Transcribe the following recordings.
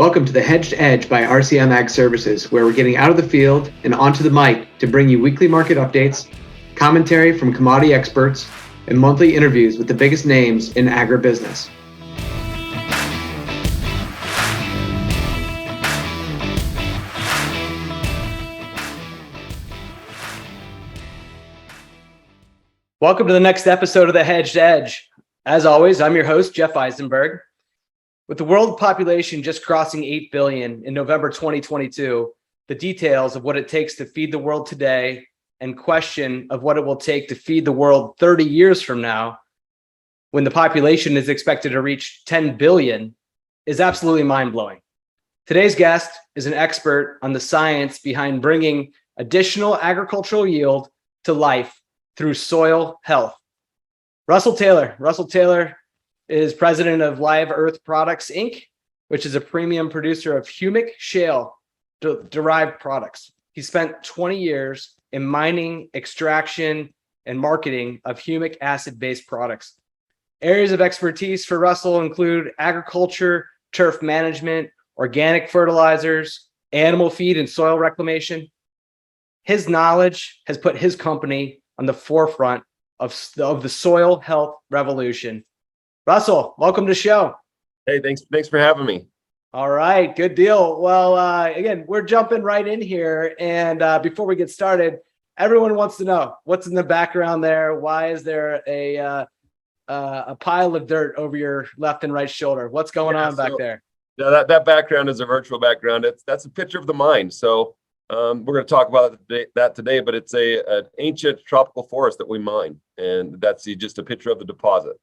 Welcome to the Hedged Edge by RCM Ag Services, where we're getting out of the field and onto the mic to bring you weekly market updates, commentary from commodity experts, and monthly interviews with the biggest names in agribusiness. Welcome to the next episode of the Hedged Edge. As always, I'm your host, Jeff Eisenberg. With the world population just crossing 8 billion in November 2022, the details of what it takes to feed the world today and question of what it will take to feed the world 30 years from now, when the population is expected to reach 10 billion, is absolutely mind-blowing. Today's guest is an expert on the science behind bringing additional agricultural yield to life through soil health. Russel Taylor. Russel Taylor is president of Live Earth Products, Inc., which is a premium producer of Humic shale-derived products. He spent 20 years in mining, extraction, and marketing of humic acid-based products. Areas of expertise for Russel include agriculture, turf management, organic fertilizers, animal feed, and soil reclamation. His knowledge has put his company on the forefront of the soil health revolution. Russel, welcome to the show. Hey, thanks for having me. All right, good deal. Well, again, we're jumping right in here. And before we get started, everyone wants to know what's in the background there. Why is there a pile of dirt over your left and right shoulder? What's going on back there? Yeah, that background is a virtual background. That's a picture of the mine. So we're going to talk about that today, but it's an ancient tropical forest that we mine, and that's just a picture of the deposit.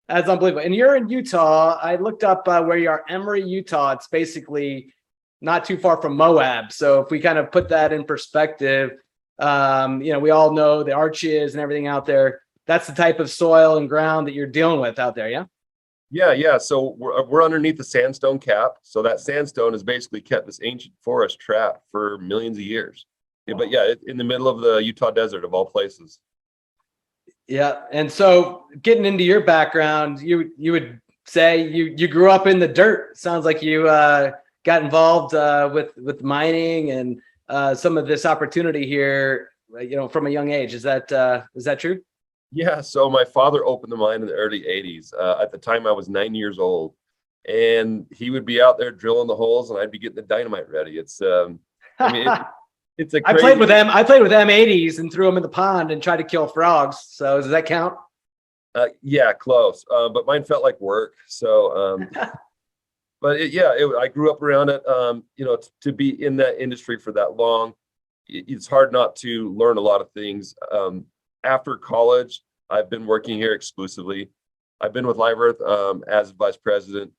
That's unbelievable. And you're in Utah. I looked up where you are, Emory, Utah. It's basically not too far from Moab. So if we kind of put that in perspective, we all know the arches and everything out there. That's the type of soil and ground that you're dealing with out there, yeah? Yeah. So we're underneath the sandstone cap. So that sandstone has basically kept this ancient forest trapped for millions of years. Wow. But yeah, in the middle of the Utah desert of all places. Yeah, and so getting into your background, you would say you grew up in the dirt. Sounds like you got involved with mining and some of this opportunity here, from a young age. Is that true? Yeah. So my father opened the mine in the early '80s. At the time, I was 9 years old, and he would be out there drilling the holes, and I'd be getting the dynamite ready. It's It's a crazy... I played with M80s and threw them in the pond and tried to kill frogs. So does that count? Yeah, close. But mine felt like work. So, I grew up around it. To be in that industry for that long, it's hard not to learn a lot of things. After college, I've been working here exclusively. I've been with Live Earth as vice president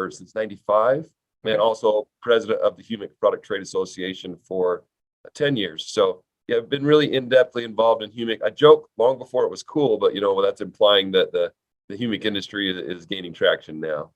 since '95, and also president of the Humic Product Trade Association for 10 years. So yeah, I've been really in-depthly involved in Humic. I joke long before it was cool, but that's implying that the Humic industry is gaining traction now.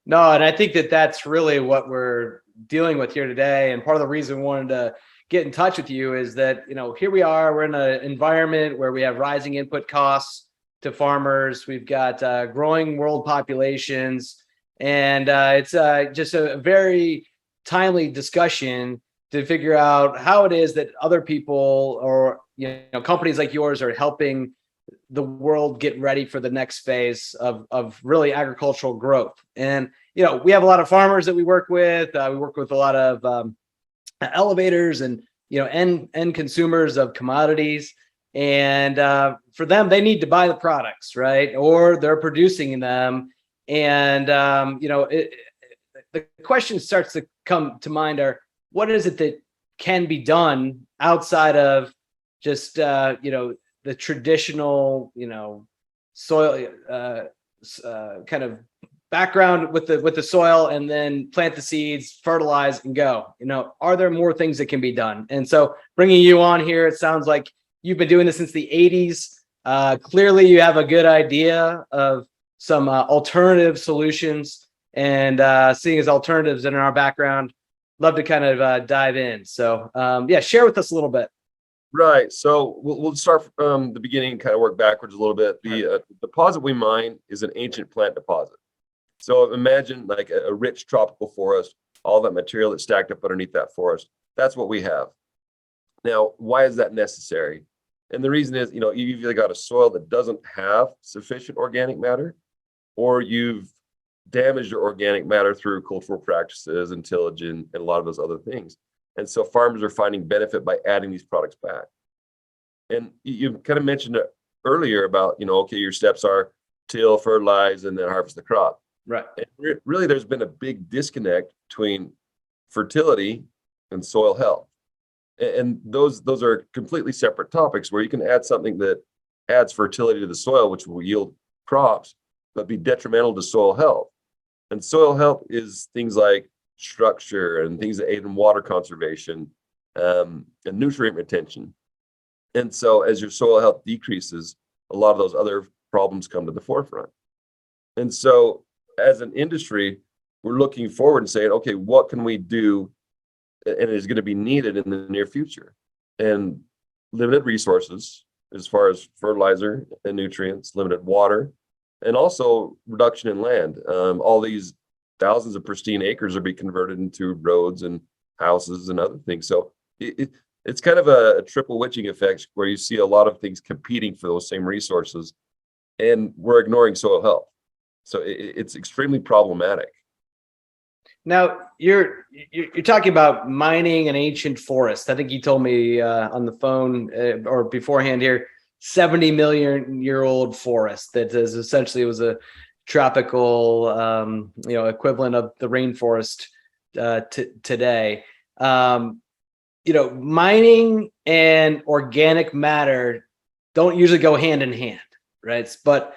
No, and I think that's really what we're dealing with here today. And part of the reason we wanted to get in touch with you is that, here we are, we're in an environment where we have rising input costs to farmers. We've got growing world populations, and it's just a very timely discussion to figure out how it is that other people or companies like yours are helping the world get ready for the next phase of really agricultural growth. And we have a lot of farmers that we work with. We work with a lot of elevators and end consumers of commodities. And for them, they need to buy the products, right? Or they're producing them. And the question starts to come to mind are, what is it that can be done outside of just the traditional soil kind of background with the soil, and then plant the seeds, fertilize, and go? Are there more things that can be done? And so bringing you on here, it sounds like you've been doing this since the '80s. Clearly, you have a good idea of some alternative solutions, and seeing as alternatives in our background, love to kind of dive in. So share with us a little bit. Right. So we'll start from the beginning and kind of work backwards a little bit. The deposit we mine is an ancient plant deposit. So imagine like a rich tropical forest, all that material that's stacked up underneath that forest. That's what we have. Now, why is that necessary? And the reason is, you've either got a soil that doesn't have sufficient organic matter, or you've damaged your organic matter through cultural practices and tillage and a lot of those other things. And so farmers are finding benefit by adding these products back. And you kind of mentioned it earlier about, okay, your steps are till, fertilize, and then harvest the crop. Right. And really, there's been a big disconnect between fertility and soil health. And those are completely separate topics, where you can add something that adds fertility to the soil, which will yield crops, but be detrimental to soil health. And soil health is things like structure and things that aid in water conservation, and nutrient retention. And so as your soil health decreases, a lot of those other problems come to the forefront. And so as an industry, we're looking forward and saying, okay, what can we do, and it is going to be needed in the near future? And limited resources as far as fertilizer and nutrients, limited water, and also reduction in land. All these thousands of pristine acres are being converted into roads and houses and other things. So it's kind of a triple witching effect, where you see a lot of things competing for those same resources, and we're ignoring soil health. So it's extremely problematic. Now you're talking about mining an ancient forest. I think you told me on the phone or beforehand here, 70 million year old forest that is essentially, it was a tropical equivalent of the rainforest today. Mining and organic matter don't usually go hand in hand, right? But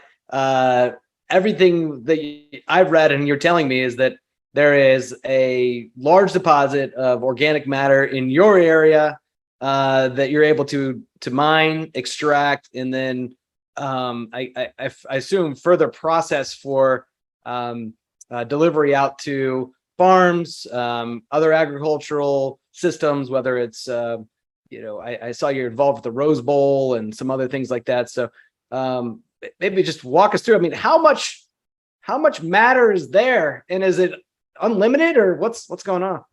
everything that I've read and you're telling me is that there is a large deposit of organic matter in your area that you're able to mine, extract, and then I assume further process for delivery out to farms, other agricultural systems, whether it's I saw you're involved with the Rose Bowl and some other things like that. So maybe just walk us through. I mean, how much matter is there, and is it unlimited, or what's going on?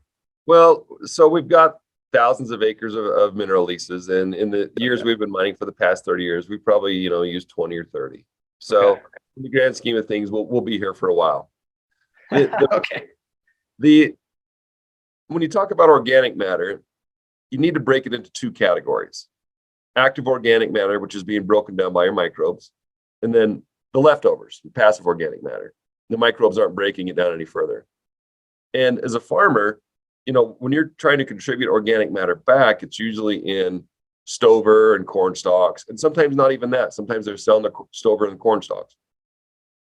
Well, so we've got thousands of acres of mineral leases, and in the years we've been mining for the past 30 years, we probably used 20 or 30. So okay, in the grand scheme of things, we'll be here for a while. Okay. When you talk about organic matter, you need to break it into two categories: active organic matter, which is being broken down by your microbes, and then the leftovers, the passive organic matter. The microbes aren't breaking it down any further. And as a farmer, when you're trying to contribute organic matter back, it's usually in stover and corn stalks, and sometimes not even that. Sometimes they're selling the stover and corn stalks.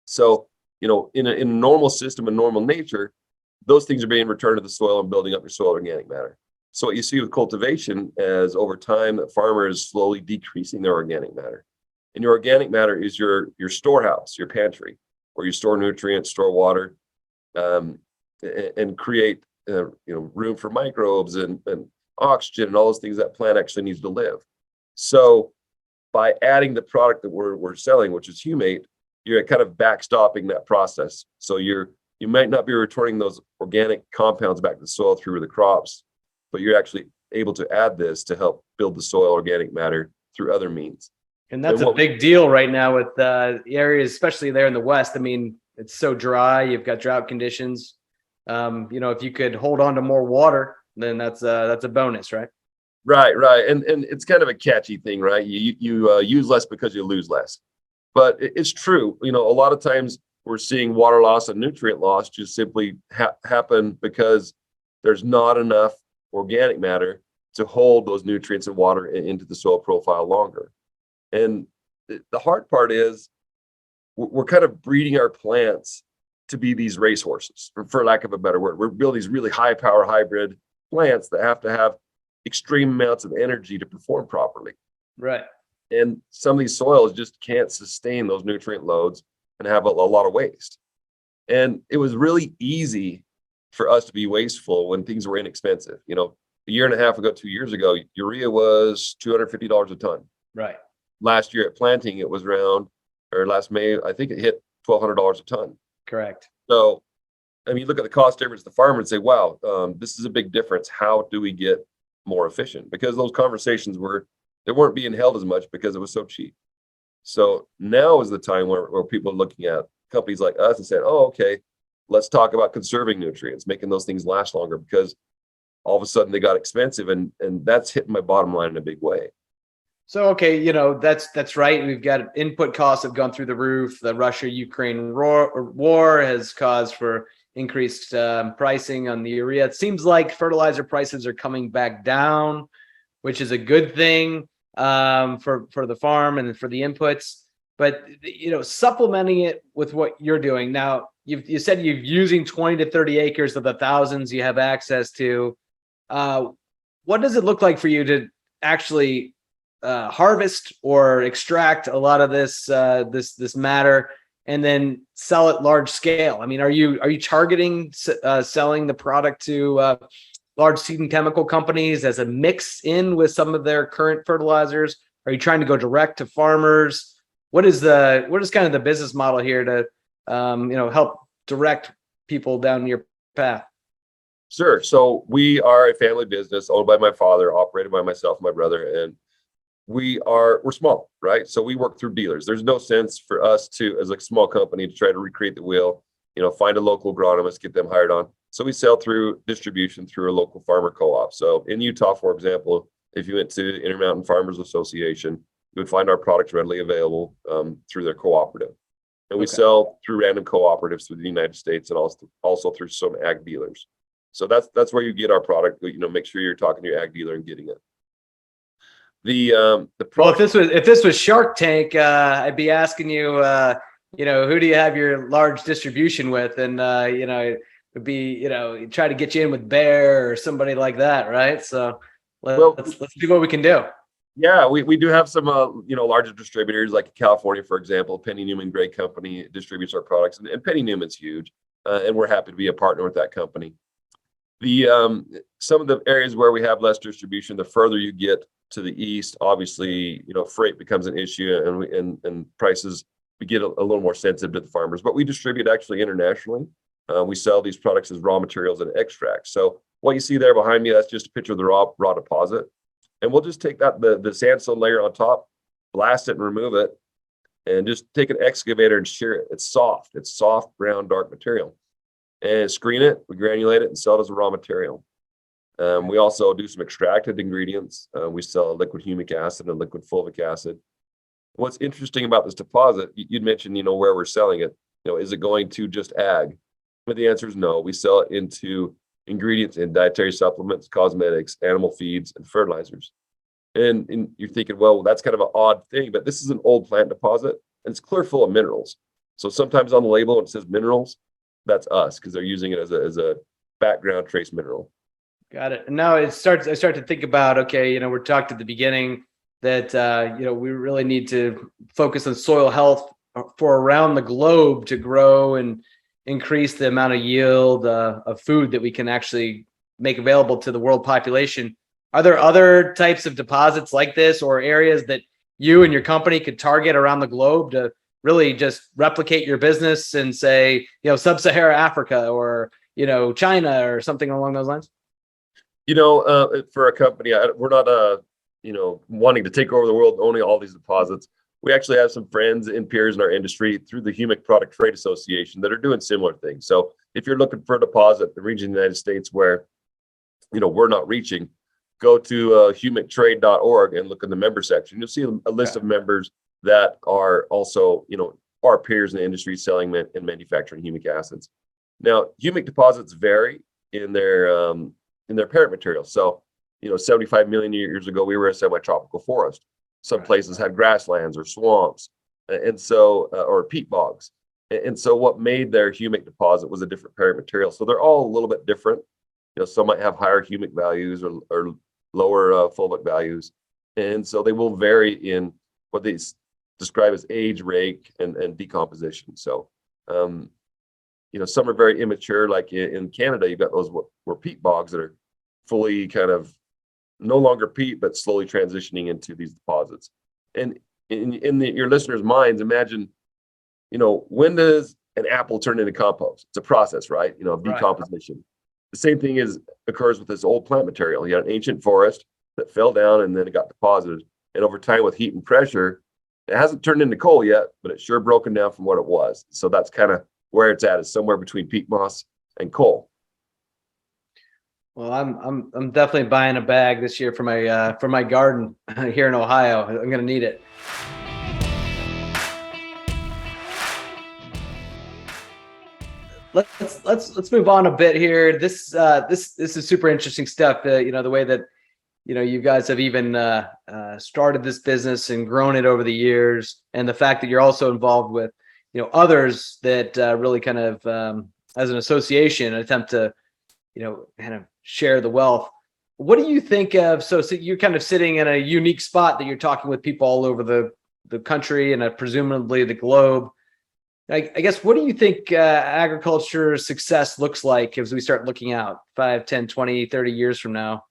So, in a normal system, in normal nature, those things are being returned to the soil and building up your soil organic matter. So what you see with cultivation is, over time, that farmer is slowly decreasing their organic matter. And your organic matter is your storehouse, your pantry, where you store nutrients, store water, and create room for microbes and oxygen and all those things that plant actually needs to live. So by adding the product that we're selling, which is Humate, you're kind of backstopping that process. So you might not be returning those organic compounds back to the soil through the crops, but you're actually able to add this to help build the soil organic matter through other means. And that's a big deal right now with areas, especially there in the West. I mean, it's so dry. You've got drought conditions. If you could hold on to more water, then that's a bonus, right? Right. And it's kind of a catchy thing, right? You use less because you lose less. But it's true. A lot of times we're seeing water loss and nutrient loss just simply happen because there's not enough organic matter to hold those nutrients and water into the soil profile longer. And the hard part is we're kind of breeding our plants to be these racehorses, for lack of a better word. We're building these really high power hybrid plants that have to have extreme amounts of energy to perform properly. Right. And some of these soils just can't sustain those nutrient loads and have a lot of waste. And it was really easy for us to be wasteful when things were inexpensive. A year and a half ago, 2 years ago, urea was $250 a ton. Right. Last year at planting, it was last May, I think it hit $1,200 a ton. Correct. So, I mean, look at the cost difference to the farmer and say, wow, this is a big difference. How do we get more efficient? Because those conversations they weren't being held as much because it was so cheap. So now is the time where people are looking at companies like us and saying, oh, okay, let's talk about conserving nutrients, making those things last longer, because all of a sudden they got expensive, and that's hitting my bottom line in a big way. So, okay, that's right. We've got input costs have gone through the roof. The Russia-Ukraine war has caused for increased pricing on the urea. It seems like fertilizer prices are coming back down, which is a good thing for the farm and for the inputs. But supplementing it with what you're doing now, you said you're using 20 to 30 acres of the thousands you have access to. What does it look like for you to actually harvest or extract a lot of this matter and then sell it large scale? I mean, are you targeting selling the product to large seed and chemical companies as a mix in with some of their current fertilizers? Are you trying to go direct to farmers? What is kind of the business model here to help direct people down your path? Sure. So we are a family business owned by my father, operated by myself and my brother, and we're small, right? So we work through dealers. There's no sense for us to, as a small company, to try to recreate the wheel, find a local agronomist, get them hired on. So we sell through distribution through a local farmer co-op. So in Utah, for example, if you went to Intermountain Farmers Association, you would find our products readily available through their cooperative. And we sell through random cooperatives through the United States, and also through some ag dealers. So that's where you get our product. Make sure you're talking to your ag dealer and getting it. The Well, if this was Shark Tank, I'd be asking you, who do you have your large distribution with, and it would be try to get you in with Bayer or somebody like that, right? So let's see what we can do. Yeah, we do have some larger distributors, like California, for example. Penny Newman Gray Company distributes our products, and Penny Newman's huge, and we're happy to be a partner with that company. Some of the areas where we have less distribution, the further you get to the east, obviously, freight becomes an issue, and prices, we get a little more sensitive to the farmers. But we distribute actually internationally. We sell these products as raw materials and extracts. So what you see there behind me, that's just a picture of the raw deposit. And we'll just take that, the sandstone layer on top, blast it and remove it, and just take an excavator and shear it. It's soft, brown, dark material. And screen it, we granulate it and sell it as a raw material. We also do some extracted ingredients. We sell a liquid humic acid and liquid fulvic acid. What's interesting about this deposit, you'd mentioned, where we're selling it. Is it going to just ag? But the answer is no. We sell it into ingredients in dietary supplements, cosmetics, animal feeds, and fertilizers. And you're thinking, well, that's kind of an odd thing, but this is an old plant deposit, and it's clear full of minerals. So sometimes on the label, when it says minerals, that's us, because they're using it as a background trace mineral. Got it. And now I start to think about, okay, we're talked at the beginning that, we really need to focus on soil health for around the globe to grow and increase the amount of yield of food that we can actually make available to the world population. Are there other types of deposits like this, or areas that you and your company could target around the globe to really just replicate your business and say, sub-Saharan Africa or, China or something along those lines? For a company, we're not, wanting to take over the world, owning all these deposits. We actually have some friends and peers in our industry through the Humic Product Trade Association that are doing similar things. So if you're looking for a deposit in the region of the United States where, we're not reaching, go to humictrade.org and look in the member section. You'll see a list of members that are also, our peers in the industry selling and manufacturing humic acids. Now, humic deposits vary in their parent material. So, 75 million years ago, we were a semi-tropical forest. Some places had grasslands or swamps, and so or peat bogs. And so what made their humic deposit was a different parent material. So they're all a little bit different. Some might have higher humic values or lower fulvic values. And so they will vary in what they describe as age, rate, and decomposition. So, some are very immature, like in Canada, you've got those were peat bogs that are fully kind of no longer peat, but slowly transitioning into these deposits. And in your listeners' minds, imagine, when does an apple turned into compost. It's a process, right? Of Right. decomposition. The same thing occurs with this old plant material. You had an ancient forest that fell down and then it got deposited. And over time with heat and pressure, it hasn't turned into coal yet, but it's sure broken down from what it was. So that's kind of where it's at, is somewhere between peat moss and coal. Well, I'm definitely buying a bag this year for my garden here in Ohio. I'm gonna need it. Let's move on a bit here. This is super interesting stuff. The way that you guys have even started this business and grown it over the years, and the fact that you're also involved with others that really kind of as an association attempt to kind of share the wealth. What do you think of? So you're kind of sitting in a unique spot that you're talking with people all over the country and presumably the globe. I guess, what do you think agriculture success looks like as we start looking out 5, 10, 20, 30 years from now,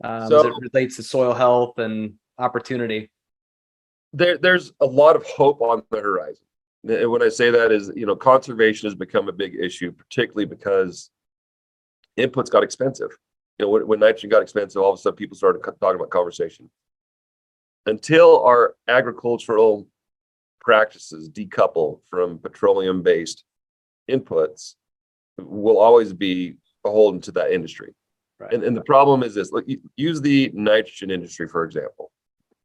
as it relates to soil health and opportunity? There's a lot of hope on the horizon. And when I say that is, conservation has become a big issue, particularly because inputs got expensive. When nitrogen got expensive, all of a sudden people started talking about conversation. Until our agricultural practices decouple from petroleum-based inputs, will always be beholden to that industry. Right. And the problem is this: use the nitrogen industry, for example.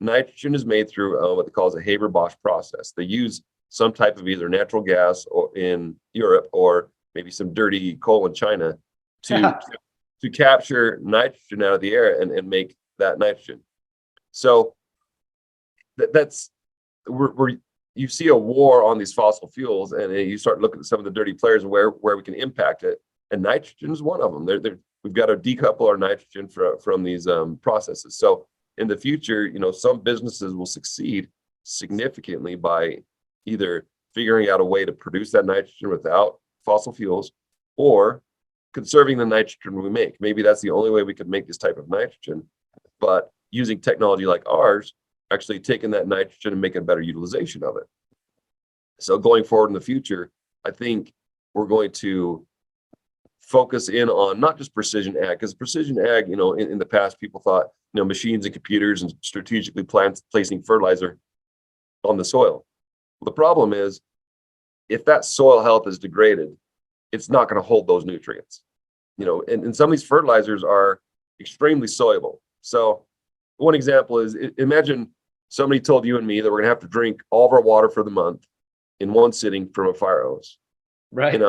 Nitrogen is made through what they call a Haber-Bosch process. They use some type of either natural gas or in Europe, or maybe some dirty coal in China to capture nitrogen out of the air and make that nitrogen. So that's we're you see a war on these fossil fuels, and you start looking at some of the dirty players and where we can impact it. And nitrogen is one of them. We've got to decouple our nitrogen from these processes. So in the future, some businesses will succeed significantly by either figuring out a way to produce that nitrogen without fossil fuels, or conserving the nitrogen we make. Maybe that's the only way we could make this type of nitrogen, but using technology like ours, actually taking that nitrogen and making a better utilization of it. So going forward in the future, I think we're going to focus in on not just precision ag, because precision ag, in the past, people thought, machines and computers and strategically placing fertilizer on the soil. Well, the problem is, if that soil health is degraded, it's not going to hold those nutrients. And some of these fertilizers are extremely soluble. So one example is, imagine somebody told you and me that we're going to have to drink all of our water for the month in one sitting from a fire hose. Right.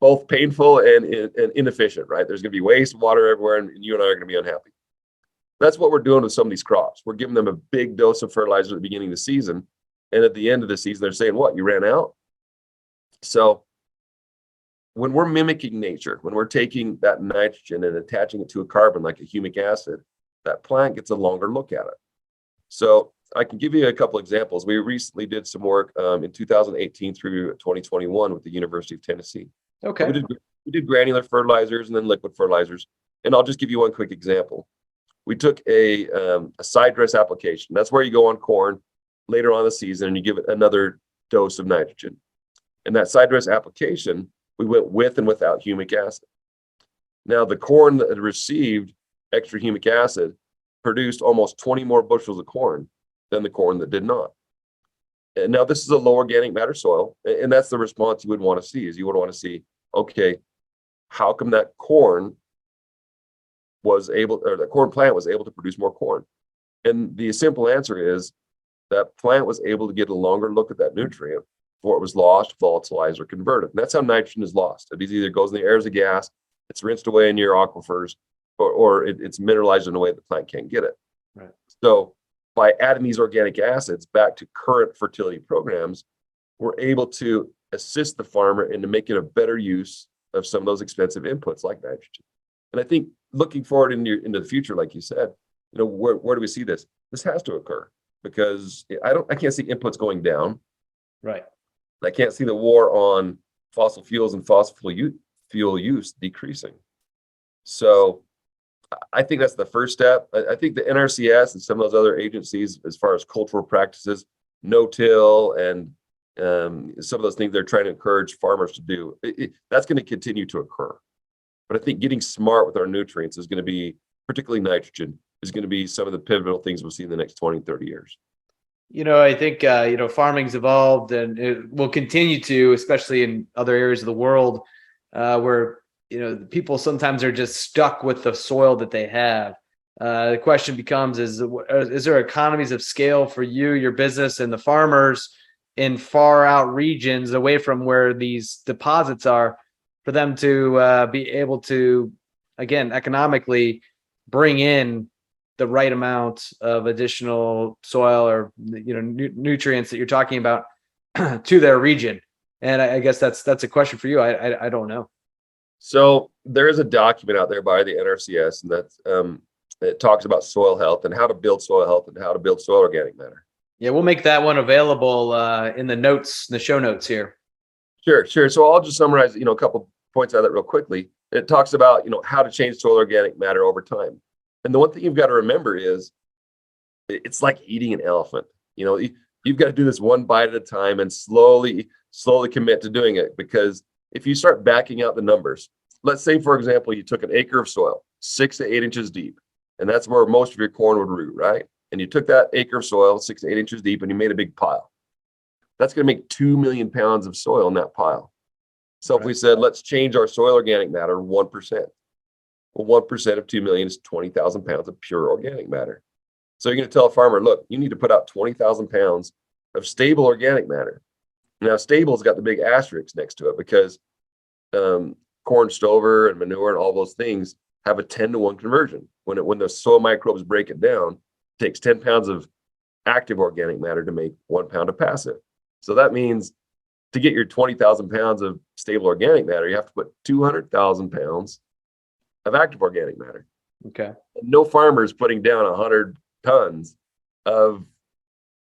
Both painful and inefficient, right? There's going to be waste, water everywhere, and you and I are going to be unhappy. That's what we're doing with some of these crops. We're giving them a big dose of fertilizer at the beginning of the season, and at the end of the season, they're saying, "What? You ran out?" So when we're mimicking nature, when we're taking that nitrogen and attaching it to a carbon like a humic acid, that plant gets a longer look at it. So I can give you a couple examples. We recently did some work in 2018 through 2021 with the University of Tennessee. Okay. We did granular fertilizers and then liquid fertilizers. And I'll just give you one quick example. We took a side dress application. That's where you go on corn later on in the season and you give it another dose of nitrogen. And that side dress application, we went with and without humic acid. Now, the corn that had received extra humic acid produced almost 20 more bushels of corn than the corn that did not. And now this is a low organic matter soil, and that's the response you would want to see. Is you would want to see, okay, how come that corn the corn plant was able to produce more corn? And the simple answer is that plant was able to get a longer look at that nutrient before it was lost, volatilized, or converted. And that's how nitrogen is lost. It either goes in the air as a gas, it's rinsed away in your aquifers, or it's mineralized in a way that the plant can't get it. Right. So by adding these organic acids back to current fertility programs, we're able to assist the farmer into making a better use of some of those expensive inputs like nitrogen. And I think looking forward into the future, like you said, where do we see this? This has to occur, because I can't see inputs going down. Right. I can't see the war on fossil fuels and fossil fuel use decreasing. So I think that's the first step. I think the NRCS and some of those other agencies, as far as cultural practices, no-till and some of those things they're trying to encourage farmers to do, that's going to continue to occur. But I think getting smart with our nutrients is going to be, particularly nitrogen, is going to be some of the pivotal things we'll see in the next 20, 30 years. I think, farming's evolved and it will continue to, especially in other areas of the world, where, people sometimes are just stuck with the soil that they have. The question becomes, is there economies of scale for you, your business, and the farmers in far out regions away from where these deposits are, for them to be able to, again, economically bring in the right amount of additional soil or nutrients that you're talking about to their region? And I guess that's a question for you. I don't know. So there is a document out there by the NRCS, and that's it talks about soil health and how to build soil health and how to build soil organic matter. Yeah, we'll make that one available in the show notes here. Sure. So I'll just summarize, a couple points out of that real quickly. It talks about, how to change soil organic matter over time. And the one thing you've got to remember is it's like eating an elephant. You've got to do this one bite at a time and slowly commit to doing it. Because if you start backing out the numbers, let's say, for example, you took an acre of soil, 6 to 8 inches deep, and that's where most of your corn would root, right? And you took that acre of soil, 6 to 8 inches deep, and you made a big pile. That's going to make 2 million pounds of soil in that pile. So if we said, let's change our soil organic matter 1%. Well, 1% of 2 million is 20,000 pounds of pure organic matter. So you're going to tell a farmer, look, you need to put out 20,000 pounds of stable organic matter. Now, stable's got the big asterisk next to it because corn stover and manure and all those things have a 10-to-1 conversion. When the soil microbes break it down, it takes 10 pounds of active organic matter to make 1 pound of passive. So that means to get your 20,000 pounds of stable organic matter, you have to put 200,000 pounds of active organic matter. Okay. And no farmer is putting down 100 tons of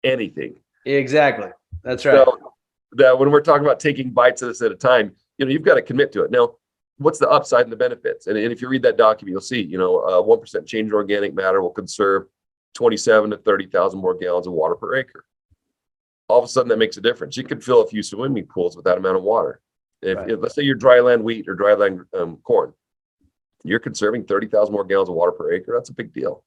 anything. Exactly. That's right. So that when we're talking about taking bites of this at a time, you've got to commit to it. Now, what's the upside and the benefits? And if you read that document, you'll see, 1% change in organic matter will conserve 27 to 30,000 more gallons of water per acre. All of a sudden, that makes a difference. You could fill a few swimming pools with that amount of water. If let's say you're dryland wheat or dryland corn, you're conserving 30,000 more gallons of water per acre. That's a big deal.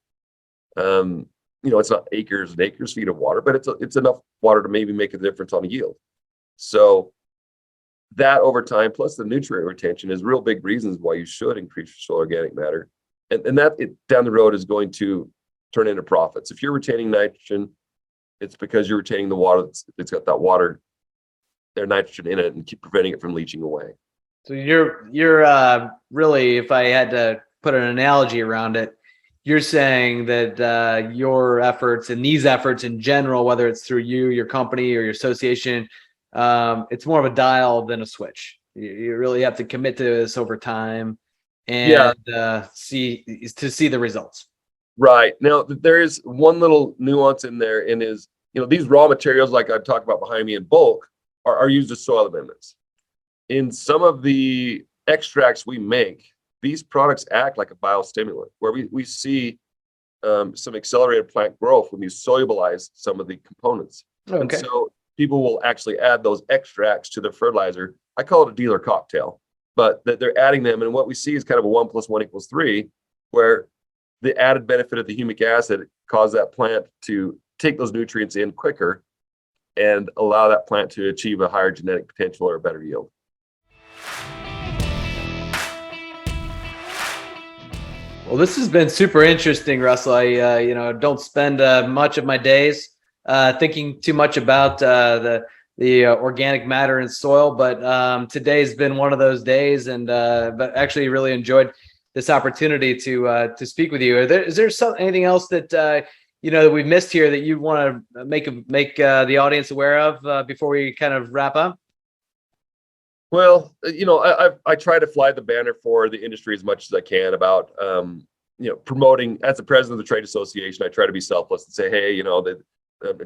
It's not acres and acres feet of water, but it's enough water to maybe make a difference on yield. So that over time, plus the nutrient retention, is real big reasons why you should increase your soil organic matter. And that down the road is going to turn into profits. If you're retaining nitrogen, it's because you're retaining the water that's got that water, their nitrogen in it, and keep preventing it from leaching away. So you're really, if I had to put an analogy around it, you're saying that your efforts and these efforts in general, whether it's through you, your company, or your association, it's more of a dial than a switch. You really have to commit to this over time and see the results. Right. Now, there is one little nuance in there, and is, these raw materials, like I've talked about behind me in bulk, are used as soil amendments. In some of the extracts we make, these products act like a biostimulant, where we see some accelerated plant growth when you solubilize some of the components. Okay. And so people will actually add those extracts to their fertilizer. I call it a dealer cocktail, but that they're adding them. And what we see is kind of a 1 + 1 = 3, where the added benefit of the humic acid causes that plant to take those nutrients in quicker and allow that plant to achieve a higher genetic potential or a better yield. Well, this has been super interesting, Russell. I don't spend much of my days thinking too much about the organic matter in soil, but today's been one of those days, and but actually really enjoyed this opportunity to speak with you. Is there anything else that that we've missed here that you want to make the audience aware of before we kind of wrap up? Well, I try to fly the banner for the industry as much as I can about, promoting. As the president of the trade association, I try to be selfless and say, hey,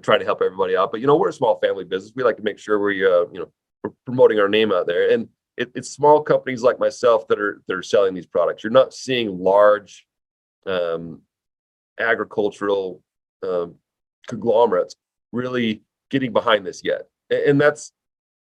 try to help everybody out. But, we're a small family business. We like to make sure we're promoting our name out there. And it's small companies like myself that are selling these products. You're not seeing large agricultural conglomerates really getting behind this yet. And that's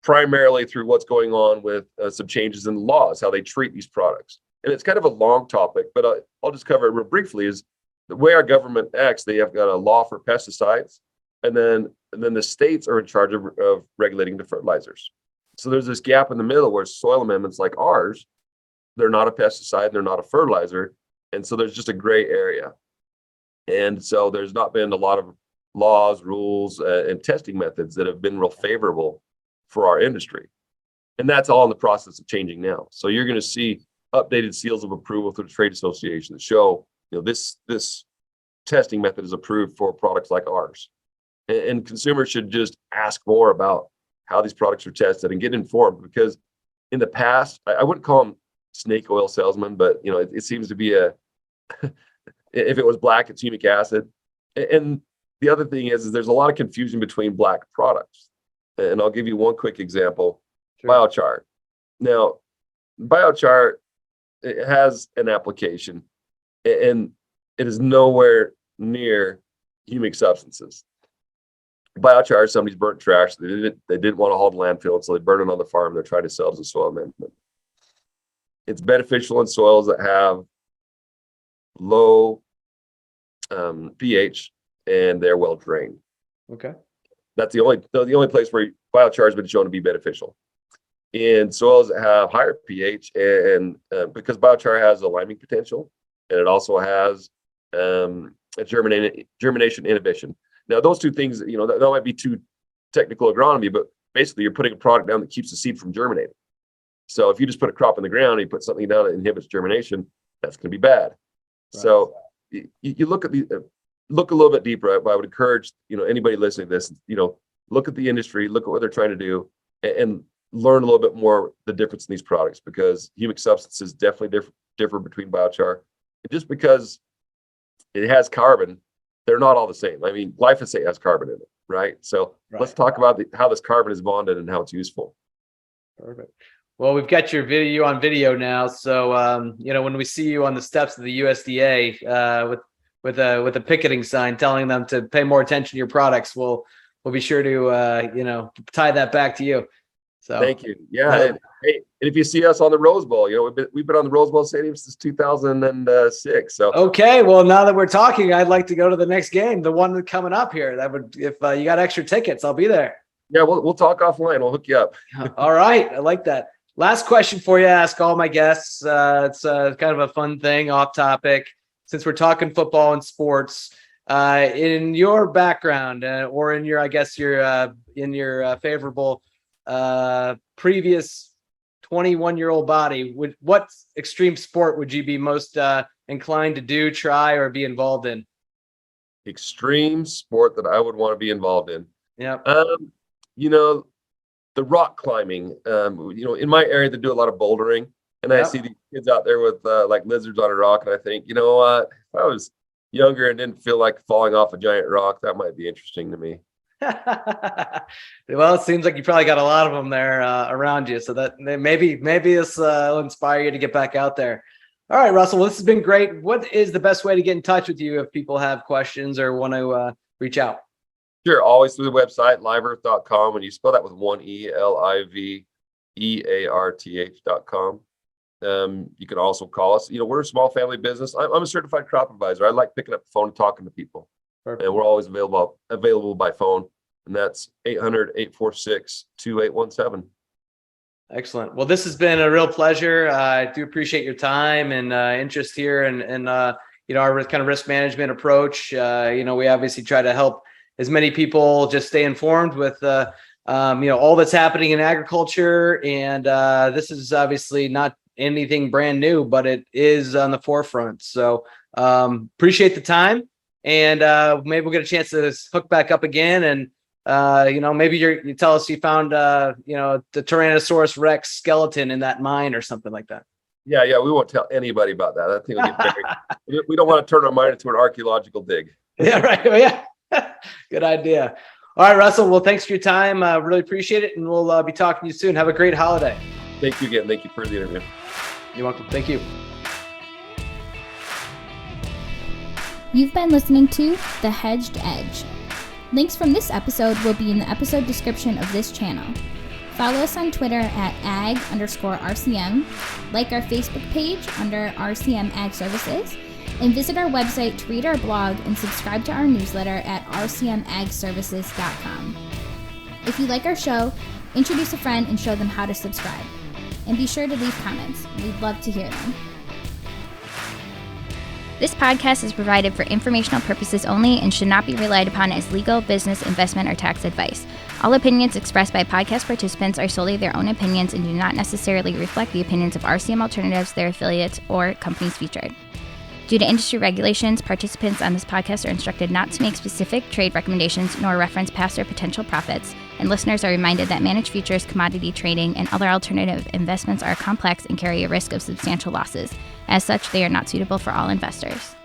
primarily through what's going on with some changes in laws, how they treat these products. And it's kind of a long topic, but I'll just cover it real briefly. Is the way our government acts, they have got a law for pesticides, and then the states are in charge of regulating the fertilizers. So there's this gap in the middle where soil amendments like ours, they're not a pesticide, they're not a fertilizer, and so there's just a gray area. And so there's not been a lot of laws, rules, and testing methods that have been real favorable for our industry. And that's all in the process of changing now. So you're going to see updated seals of approval through the trade association that show, this testing method is approved for products like ours. And consumers should just ask more about how these products are tested and get informed, because in the past, I wouldn't call them snake oil salesmen, but it seems to be if it was black, it's humic acid. And the other thing is there's a lot of confusion between black products. And I'll give you one quick example. Sure. Biochar. Now, biochar, it has an application, and it is nowhere near humic substances. Biochar is somebody's burnt trash. They didn't want to haul to landfill, so they burn it on the farm. They're trying to sell it as a soil amendment. It's beneficial in soils that have low pH and they're well drained. Okay. That's the only place where biochar has been shown to be beneficial. In soils that have higher pH, and because biochar has a liming potential, and it also has a germination inhibition. Now, those two things, that might be too technical agronomy, but basically you're putting a product down that keeps the seed from germinating. So if you just put a crop in the ground and you put something down that inhibits germination, that's going to be bad. Right. So you look a little bit deeper. I would encourage, anybody listening to this, look at the industry, look at what they're trying to do, and learn a little bit more the difference in these products, because humic substances definitely differ between biochar. And just because it has carbon, they're not all the same. I mean, glyphosate has carbon in it, right? So let's talk about how this carbon is bonded and how it's useful. Perfect. Well, we've got your video on video now. So, when we see you on the steps of the USDA with a picketing sign telling them to pay more attention to your products, we'll be sure to, tie that back to you. So thank you. Yeah. Hey, if you see us on the Rose Bowl, we've been on the Rose Bowl Stadium since 2006. So okay. Well, now that we're talking, I'd like to go to the next game, the one coming up here. That would, if you got extra tickets, I'll be there. Yeah, we'll talk offline. We'll hook you up. All right. I like that. Last question for you. I ask all my guests. It's kind of a fun thing, off topic. Since we're talking football and sports, in your background, or in your, in your favorable previous 21-year-old body, what extreme sport would you be most inclined to do, try, or be involved in? Extreme sport that I would want to be involved in. Yeah. The rock climbing. In my area, they do a lot of bouldering, and I see these kids out there with like lizards on a rock, and I think, you know what? If I was younger and didn't feel like falling off a giant rock, that might be interesting to me. Well, it seems like you probably got a lot of them there around you, so that maybe this will inspire you to get back out there. All right, Russell, well, this has been great. What is the best way to get in touch with you if people have questions or want to reach out? Sure, always through the website, liveearth.com, and you spell that with one E, LIVEARTH.com. You can also call us. We're a small family business. I'm a certified crop advisor. I like picking up the phone and talking to people. Perfect. And we're always available by phone, and that's 800-846-2817. Excellent. Well, this has been a real pleasure. I do appreciate your time and interest here, and our kind of risk management approach. We obviously try to help as many people just stay informed with all that's happening in agriculture, and this is obviously not anything brand new, but it is on the forefront. So appreciate the time, and maybe we'll get a chance to hook back up again, and maybe you tell us you found the Tyrannosaurus Rex skeleton in that mine or something like that. Yeah, we won't tell anybody about that. I think we'll get buried. We don't want to turn our mine into an archaeological dig. Yeah, right. Yeah. Good idea. All right, Russell. Well, thanks for your time. Really appreciate it. And we'll be talking to you soon. Have a great holiday. Thank you again. Thank you for the interview. You're welcome. Thank you. You've been listening to The Hedged Edge. Links from this episode will be in the episode description of this channel. Follow us on Twitter at ag_RCM, like our Facebook page under RCM Ag Services, and visit our website to read our blog and subscribe to our newsletter at rcmagservices.com. If you like our show, introduce a friend and show them how to subscribe. And be sure to leave comments. We'd love to hear them. This podcast is provided for informational purposes only and should not be relied upon as legal, business, investment, or tax advice. All opinions expressed by podcast participants are solely their own opinions and do not necessarily reflect the opinions of RCM Alternatives, their affiliates, or companies featured. Due to industry regulations, participants on this podcast are instructed not to make specific trade recommendations nor reference past or potential profits, and listeners are reminded that managed futures, commodity trading, and other alternative investments are complex and carry a risk of substantial losses. As such, they are not suitable for all investors.